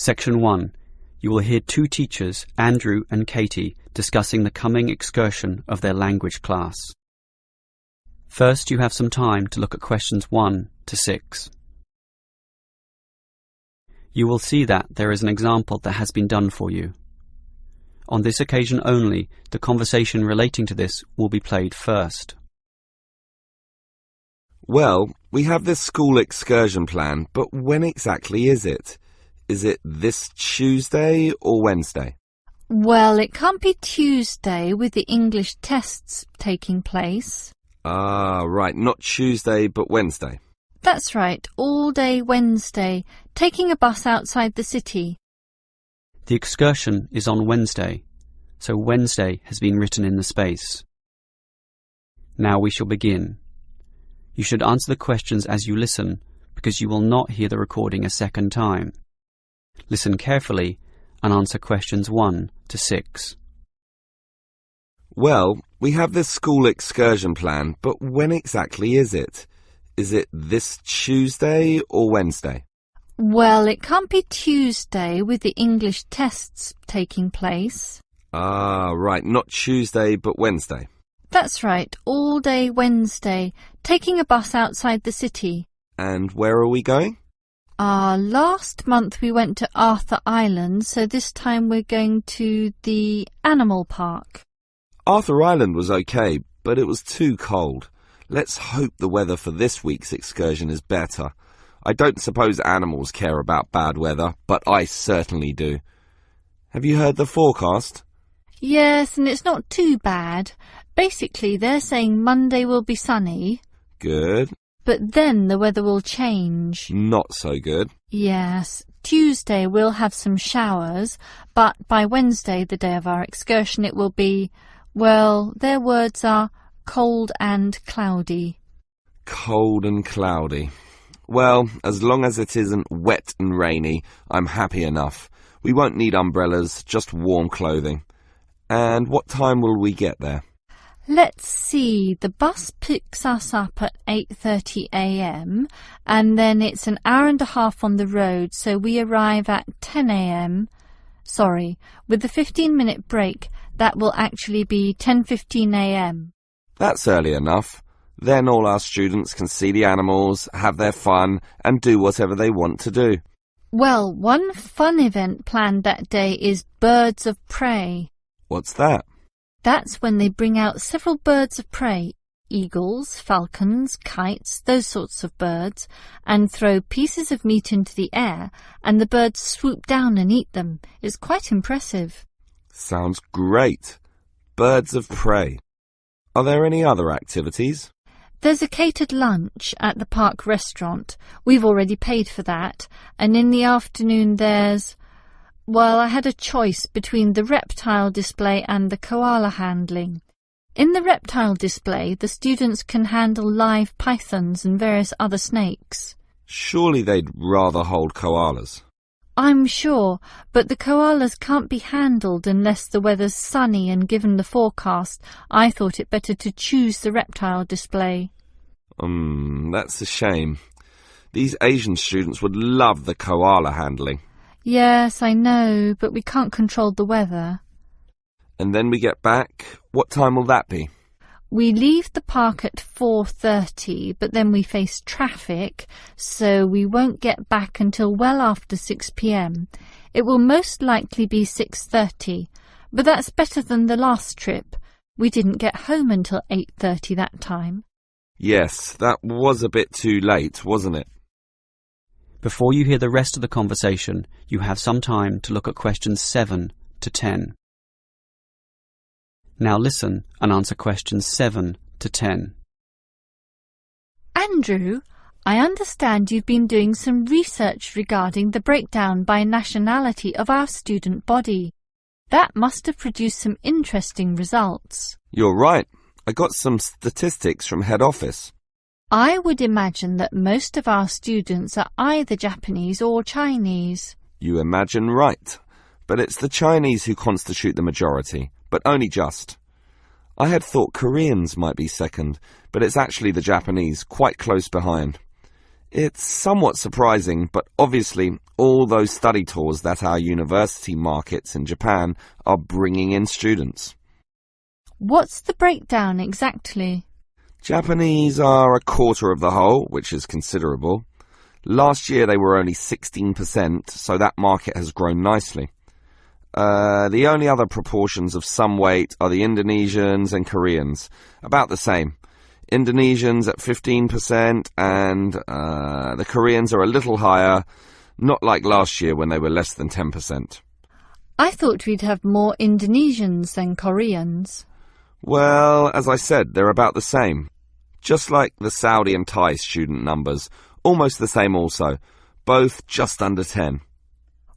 Section 1. You will hear two teachers, Andrew and Katie, discussing the coming excursion of their language class. First, you have some time to look at questions 1 to 6. You will see that there is an example that has been done for you. On this occasion only, the conversation relating to this will be played first. Well, we have this school excursion plan, but when exactly is it? Is it this Tuesday or Wednesday? Well, it can't be Tuesday with the English tests taking place. Ah, right, not Tuesday but Wednesday. That's right, all day Wednesday, taking a bus outside the city. The excursion is on Wednesday, so Wednesday has been written in the space. Now we shall begin. You should answer the questions as you listen, because you will not hear the recording a second time. Listen carefully and answer questions 1 to 6. Well, we have this school excursion plan, but when exactly is it? Is it this Tuesday or Wednesday? Well, it can't be Tuesday with the English tests taking place. Ah, right, not Tuesday but Wednesday. That's right, all day Wednesday, taking a bus outside the city. And where are we going? Last month we went to Arthur Island, so this time we're going to the animal park. Arthur Island was okay, but it was too cold. Let's hope the weather for this week's excursion is better. I don't suppose animals care about bad weather, but I certainly do. Have you heard the forecast? Yes, and it's not too bad. Basically, they're saying Monday will be sunny. Good. But then the weather will change. Not so good. Yes. Tuesday we'll have some showers, but by Wednesday, the day of our excursion, it will be, well, their words are cold and cloudy. Cold and cloudy. Well, as long as it isn't wet and rainy, I'm happy enough. We won't need umbrellas, just warm clothing. And what time will we get there? Let's see, the bus picks us up at 8:30 a.m. and then it's an hour and a half on the road, so we arrive at 10 a.m. Sorry, with the 15-minute break, that will actually be 10:15 a.m. That's early enough. Then all our students can see the animals, have their fun, and do whatever they want to do. Well, one fun event planned that day is Birds of Prey. What's that? That's when they bring out several birds of prey, eagles, falcons, kites, those sorts of birds, and throw pieces of meat into the air, and the birds swoop down and eat them. It's quite impressive. Sounds great. Birds of prey. Are there any other activities? There's a catered lunch at the park restaurant. We've already paid for that. And in the afternoon there's... Well, I had a choice between the reptile display and the koala handling. In the reptile display, the students can handle live pythons and various other snakes. Surely they'd rather hold koalas. I'm sure, but the koalas can't be handled unless the weather's sunny, and given the forecast, I thought it better to choose the reptile display. That's a shame. These Asian students would love the koala handling. Yes, I know, but we can't control the weather. And then we get back. What time will that be? We leave the park at 4:30, but then we face traffic, so we won't get back until well after 6 p.m. It will most likely be 6:30, but that's better than the last trip. We didn't get home until 8:30 that time. Yes, that was a bit too late, wasn't it? Before you hear the rest of the conversation, you have some time to look at questions 7 to 10. Now listen and answer questions 7 to 10. Andrew, I understand you've been doing some research regarding the breakdown by nationality of our student body. That must have produced some interesting results. You're right. I got some statistics from head office. I would imagine that most of our students are either Japanese or Chinese. You imagine right. But it's the Chinese who constitute the majority, but only just. I had thought Koreans might be second, but it's actually the Japanese, quite close behind. It's somewhat surprising, but obviously all those study tours that our university markets in Japan are bringing in students. What's the breakdown exactly? Japanese are a quarter of the whole, which is considerable. Last year they were only 16%, so that market has grown nicely. The only other proportions of some weight are the Indonesians and Koreans, about the same. Indonesians at 15% and the Koreans are a little higher, not like last year when they were less than 10%. I thought we'd have more Indonesians than Koreans. Well, as I said, they're about the same. Just like the Saudi and Thai student numbers, almost the same also, both just under 10.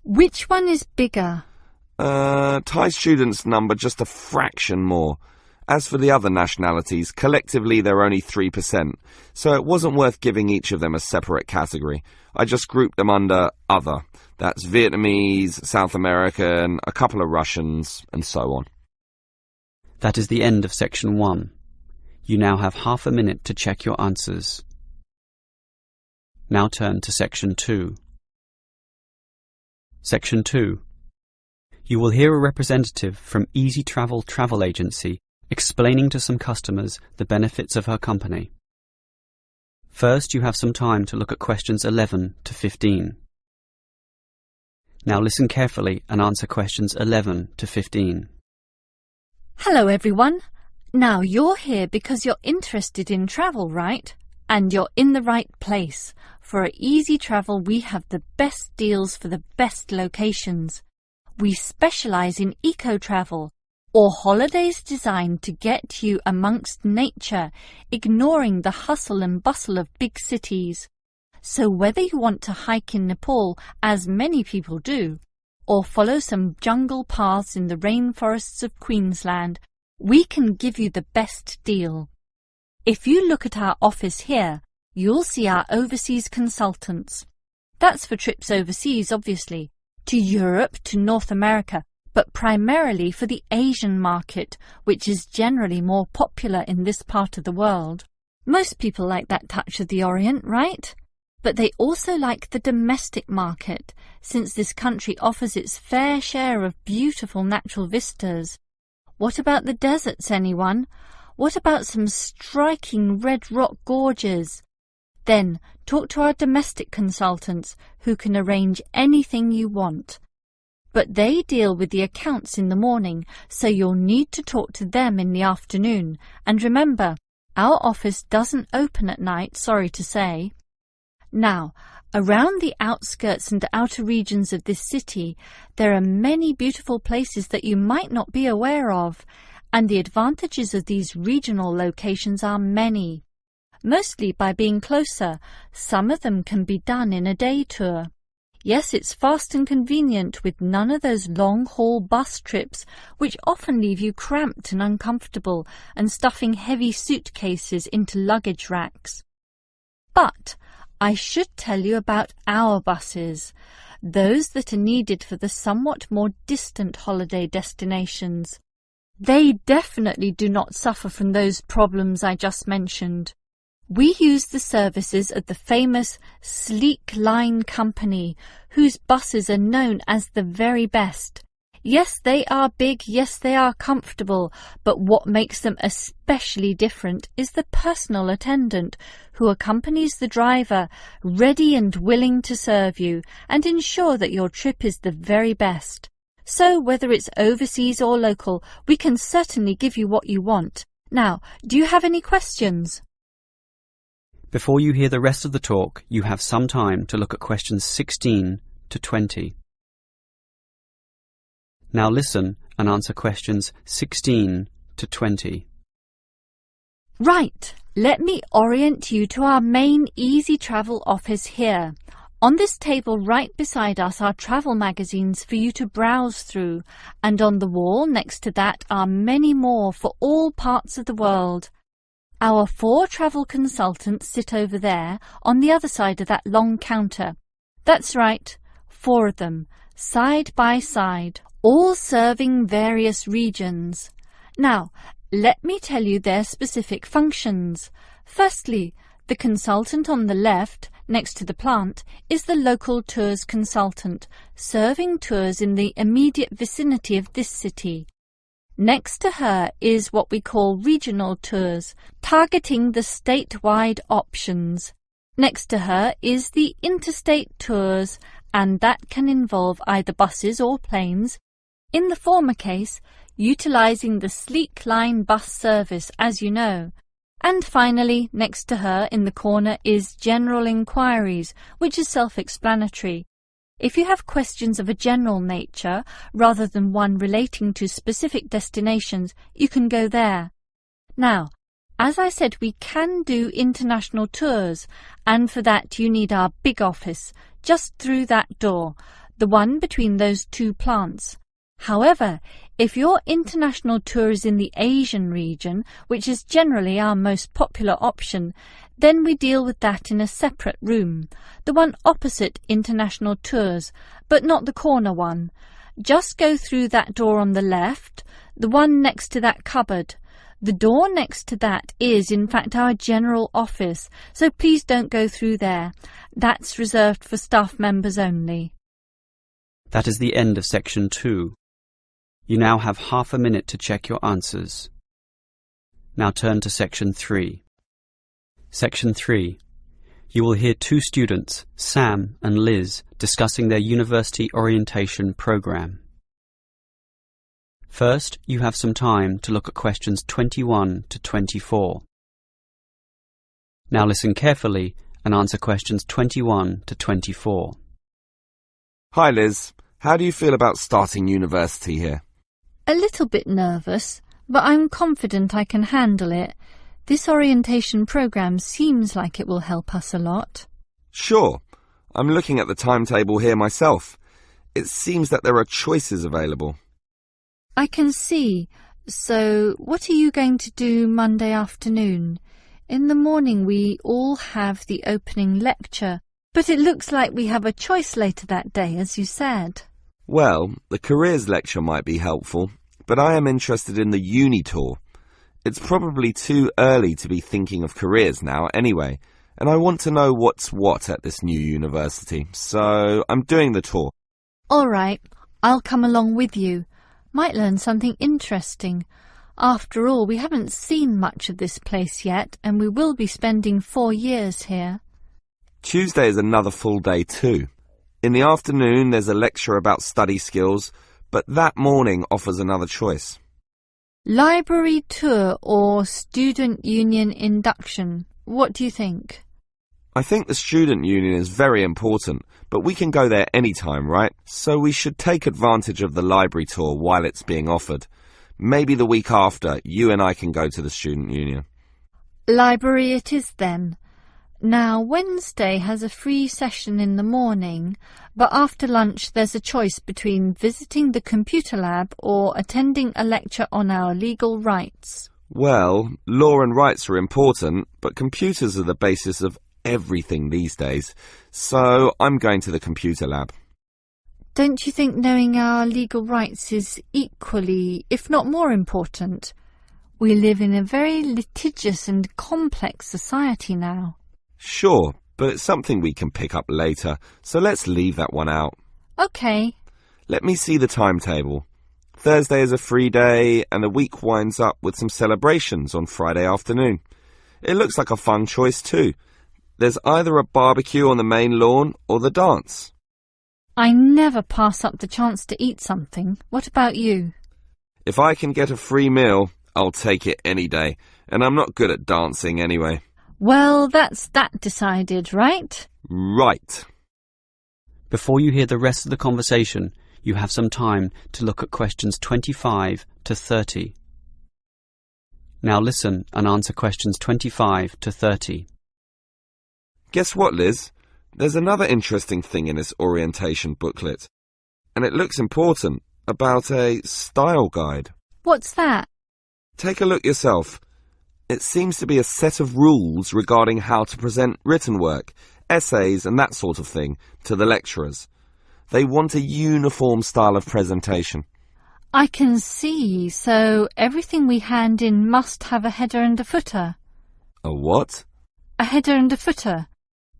Which one is bigger? Thai students number just a fraction more. As for the other nationalities, collectively they're only 3%, so it wasn't worth giving each of them a separate category. I just grouped them under other. That's Vietnamese, South American, a couple of Russians, and so on. That is the end of section 1. You now have half a minute to check your answers. Now turn to section 2. Section 2. You will hear a representative from Easy Travel Travel Agency explaining to some customers the benefits of her company. First, you have some time to look at questions 11 to 15. Now listen carefully and answer questions 11 to 15. Hello everyone. Now you're here because you're interested in travel, right? And you're in the right place. For Easy Travel we have the best deals for the best locations. We specialise in eco-travel, or holidays designed to get you amongst nature, ignoring the hustle and bustle of big cities. So whether you want to hike in Nepal, as many people do, or follow some jungle paths in the rainforests of Queensland, we can give you the best deal. If you look at our office here, you'll see our overseas consultants. That's for trips overseas, obviously, to Europe, to North America, but primarily for the Asian market, which is generally more popular in this part of the world. Most people like that touch of the Orient, right? But they also like the domestic market, since this country offers its fair share of beautiful natural vistas. What about the deserts, anyone? What about some striking red rock gorges? Then talk to our domestic consultants, who can arrange anything you want. But they deal with the accounts in the morning, so you'll need to talk to them in the afternoon. And remember, our office doesn't open at night, sorry to say. Now, around the outskirts and outer regions of this city, there are many beautiful places that you might not be aware of, and the advantages of these regional locations are many. Mostly by being closer, some of them can be done in a day tour. Yes, it's fast and convenient with none of those long-haul bus trips which often leave you cramped and uncomfortable and stuffing heavy suitcases into luggage racks. But I should tell you about our buses, those that are needed for the somewhat more distant holiday destinations. They definitely do not suffer from those problems I just mentioned. We use the services of the famous Sleek Line Company, whose buses are known as the very best. Yes, they are big, yes, they are comfortable, but what makes them especially different is the personal attendant who accompanies the driver, ready and willing to serve you and ensure that your trip is the very best. So whether it's overseas or local, we can certainly give you what you want. Now, do you have any questions? Before you hear the rest of the talk, you have some time to look at questions 16 to 20. Now listen and answer questions 16 to 20. Right, let me orient you to our main Easy Travel office here. On this table right beside us are travel magazines for you to browse through, and on the wall next to that are many more for all parts of the world. Our 4 travel consultants sit over there on the other side of that long counter. That's right, 4 of them, side by side, all serving various regions. Now, let me tell you their specific functions. Firstly, The consultant on the left, next to the plant, is the local tours consultant, serving tours in the immediate vicinity of this city. Next to her is what we call regional tours, targeting the statewide options. Next to her is the interstate tours, and that can involve either buses or planes. In the former case, utilising the Sleek Line bus service, as you know. And finally, next to her in the corner is general inquiries, which is self-explanatory. If you have questions of a general nature, rather than one relating to specific destinations, you can go there. Now, as I said, we can do international tours, and for that you need our big office, just through that door, the one between those two plants. However, if your international tour is in the Asian region, which is generally our most popular option, then we deal with that in a separate room, the one opposite international tours, but not the corner one. Just go through that door on the left, the one next to that cupboard. The door next to that is, in fact, our general office, so please don't go through there. That's reserved for staff members only. That is the end of section 2. You now have half a minute to check your answers. Now turn to section 3. Section 3. You will hear two students, Sam and Liz, discussing their university orientation program. First, you have some time to look at questions 21 to 24. Now listen carefully and answer questions 21 to 24. Hi Liz, how do you feel about starting university here? A little bit nervous, but I'm confident I can handle it. This orientation program seems like it will help us a lot. Sure. I'm looking at the timetable here myself. It seems that there are choices available. I can see. So, what are you going to do Monday afternoon? In the morning we all have the opening lecture, but it looks like we have a choice later that day, as you said. Well, the careers lecture might be helpful, but I am interested in the uni tour. It's probably too early to be thinking of careers now anyway, and I want to know what's what at this new university, so I'm doing the tour. All right, I'll come along with you. Might learn something interesting. After all, we haven't seen much of this place yet, and we will be spending 4 years here. Tuesday is another full day too. In the afternoon there's a lecture about study skills, but that morning offers another choice. Library tour or student union induction? What do you think? I think the student union is very important, but we can go there any time, right? So we should take advantage of the library tour while it's being offered. Maybe the week after, you and I can go to the student union. Library it is then. Now, Wednesday has a free session in the morning, but after lunch there's a choice between visiting the computer lab or attending a lecture on our legal rights. Well, law and rights are important, but computers are the basis of everything these days, so I'm going to the computer lab. Don't you think knowing our legal rights is equally, if not more important? We live in a very litigious and complex society now. Sure, but it's something we can pick up later, so let's leave that one out. OK. Let me see the timetable. Thursday is a free day, and the week winds up with some celebrations on Friday afternoon. It looks like a fun choice too. There's either a barbecue on the main lawn or the dance. I never pass up the chance to eat something. What about you? If I can get a free meal, I'll take it any day, and I'm not good at dancing anyway. Well, that's that decided, right? Right. Before you hear the rest of the conversation, you have some time to look at questions 25 to 30. Now listen and answer questions 25 to 30. Guess what, Liz? There's another interesting thing in this orientation booklet, and it looks important, about a style guide. What's that? Take a look yourself. It seems to be a set of rules regarding how to present written work, essays and that sort of thing to the lecturers. They want a uniform style of presentation. I can see, so everything we hand in must have a header and a footer. A what? A header and a footer.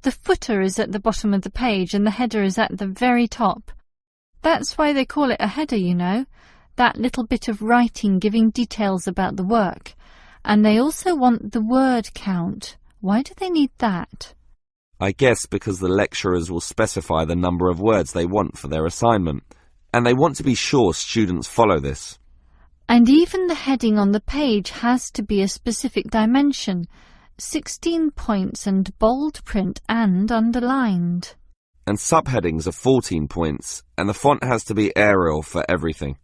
The footer is at the bottom of the page and the header is at the very top. That's why they call it a header, you know, that little bit of writing giving details about the work. And they also want the word count. Why do they need that? I guess because the lecturers will specify the number of words they want for their assignment, and they want to be sure students follow this. And even the heading on the page has to be a specific dimension, 16 points and bold print and underlined. And subheadings are 14 points, and the font has to be Arial for everything.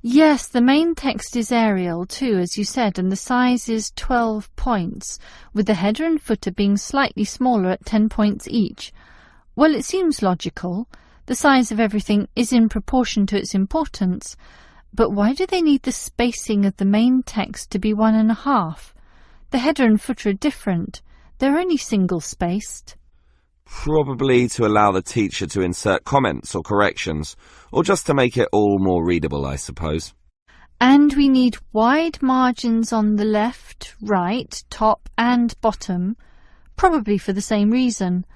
Yes, the main text is Arial too, as you said, and the size is 12 points, with the header and footer being slightly smaller at 10 points each. Well, it seems logical. The size of everything is in proportion to its importance. But why do they need the spacing of the main text to be 1.5? The header and footer are different. They're only single-spaced. Probably to allow the teacher to insert comments or corrections, or just to make it all more readable, I suppose. And we need wide margins on the left, right, top and bottom, probably for the same reason.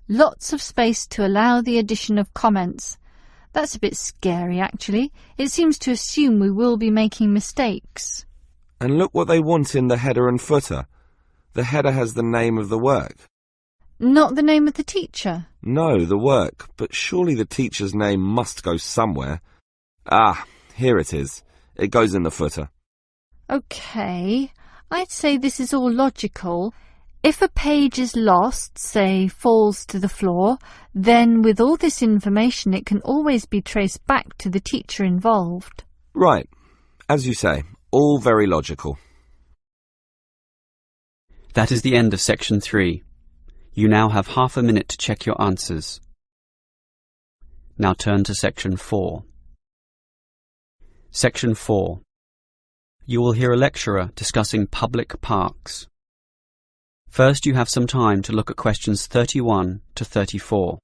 Lots of space to allow the addition of comments. That's a bit scary, actually. It seems to assume we will be making mistakes. And look what they want in the header and footer. The header has the name of the work. Not the name of the teacher? No, the work, but surely the teacher's name must go somewhere. Ah, here it is. It goes in the footer. OK, I'd say this is all logical. If a page is lost, say falls to the floor, then with all this information it can always be traced back to the teacher involved. Right. As you say, all very logical. That is the end of section 3. You now have half a minute to check your answers. Now turn to section 4. Section 4. You will hear a lecturer discussing public parks. First, you have some time to look at questions 31 to 34.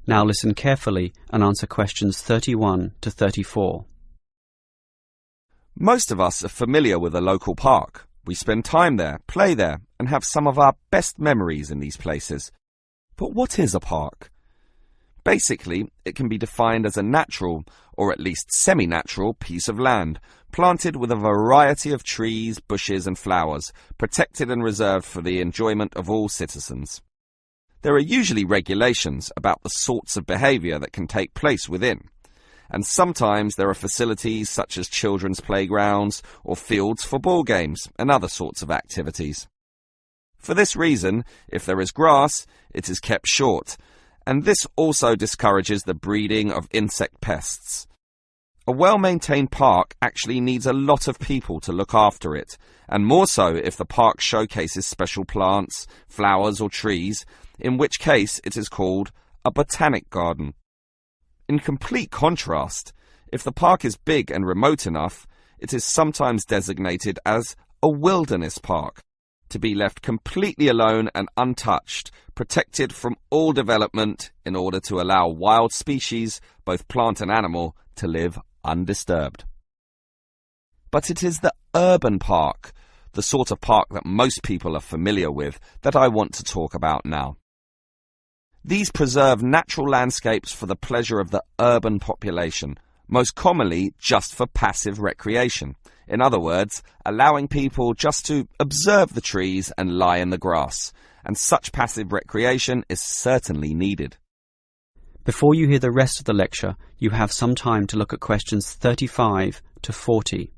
Now listen carefully and answer questions 31 to 34. Most of us are familiar with a local park. We spend time there, play there, and have some of our best memories in these places. But what is a park? Basically, it can be defined as a natural, or at least semi-natural, piece of land, planted with a variety of trees, bushes and flowers, protected and reserved for the enjoyment of all citizens. There are usually regulations about the sorts of behaviour that can take place within, and sometimes there are facilities such as children's playgrounds or fields for ball games and other sorts of activities. For this reason, if there is grass, it is kept short, and this also discourages the breeding of insect pests. A well-maintained park actually needs a lot of people to look after it, and more so if the park showcases special plants, flowers or trees, in which case it is called a botanic garden. In complete contrast, if the park is big and remote enough, it is sometimes designated as a wilderness park, to be left completely alone and untouched, protected from all development in order to allow wild species, both plant and animal, to live undisturbed. But it is the urban park, the sort of park that most people are familiar with, that I want to talk about now. These preserve natural landscapes for the pleasure of the urban population, most commonly just for passive recreation. In other words, allowing people just to observe the trees and lie in the grass, and such passive recreation is certainly needed. Before you hear the rest of the lecture, you have some time to look at questions 35 to 40.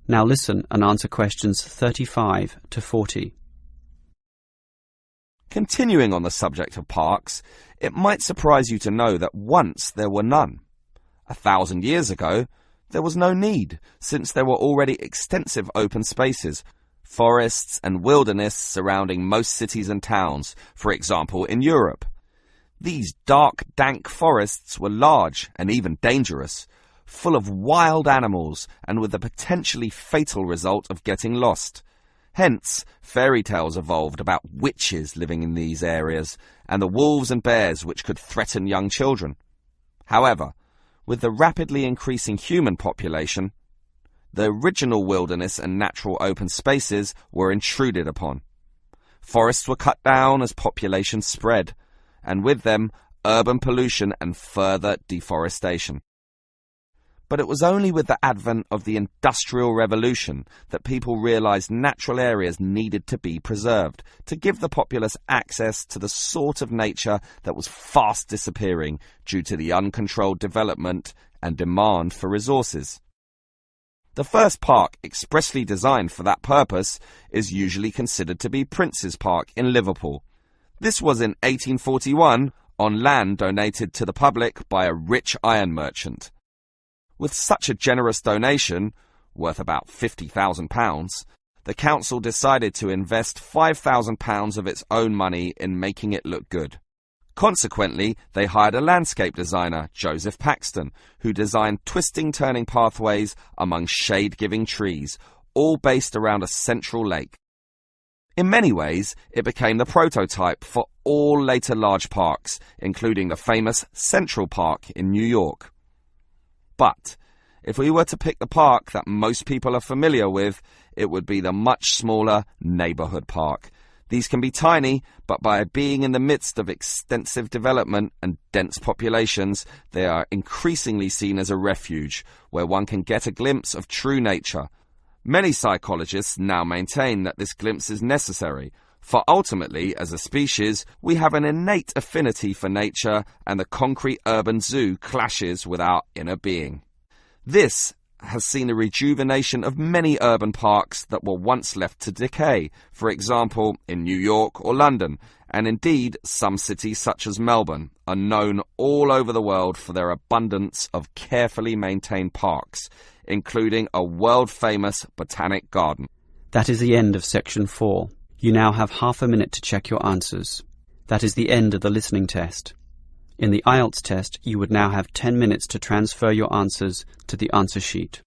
Now listen and answer questions 35 to 40. Continuing on the subject of parks, it might surprise you to know that once there were none. 1,000 years ago, there was no need, since there were already extensive open spaces, forests and wilderness surrounding most cities and towns, for example in Europe. These dark, dank forests were large and even dangerous, full of wild animals and with the potentially fatal result of getting lost. Hence, fairy tales evolved about witches living in these areas and the wolves and bears which could threaten young children. However, with the rapidly increasing human population, the original wilderness and natural open spaces were intruded upon. Forests were cut down as population spread, and with them, urban pollution and further deforestation. But it was only with the advent of the Industrial Revolution that people realized natural areas needed to be preserved to give the populace access to the sort of nature that was fast disappearing due to the uncontrolled development and demand for resources. The first park expressly designed for that purpose is usually considered to be Prince's Park in Liverpool. This was in 1841 on land donated to the public by a rich iron merchant. With such a generous donation, worth about £50,000, the council decided to invest £5,000 of its own money in making it look good. Consequently, they hired a landscape designer, Joseph Paxton, who designed twisting turning pathways among shade-giving trees, all based around a central lake. In many ways, it became the prototype for all later large parks, including the famous Central Park in New York. But if we were to pick the park that most people are familiar with, it would be the much smaller neighborhood park. These can be tiny, but by being in the midst of extensive development and dense populations, they are increasingly seen as a refuge where one can get a glimpse of true nature. Many psychologists now maintain that this glimpse is necessary, for ultimately, as a species, we have an innate affinity for nature, and the concrete urban zoo clashes with our inner being. This has seen the rejuvenation of many urban parks that were once left to decay, for example, in New York or London, and indeed some cities such as Melbourne are known all over the world for their abundance of carefully maintained parks, including a world-famous botanic garden. That is the end of section 4. You now have half a minute to check your answers. That is the end of the listening test. In the IELTS test, you would now have 10 minutes to transfer your answers to the answer sheet.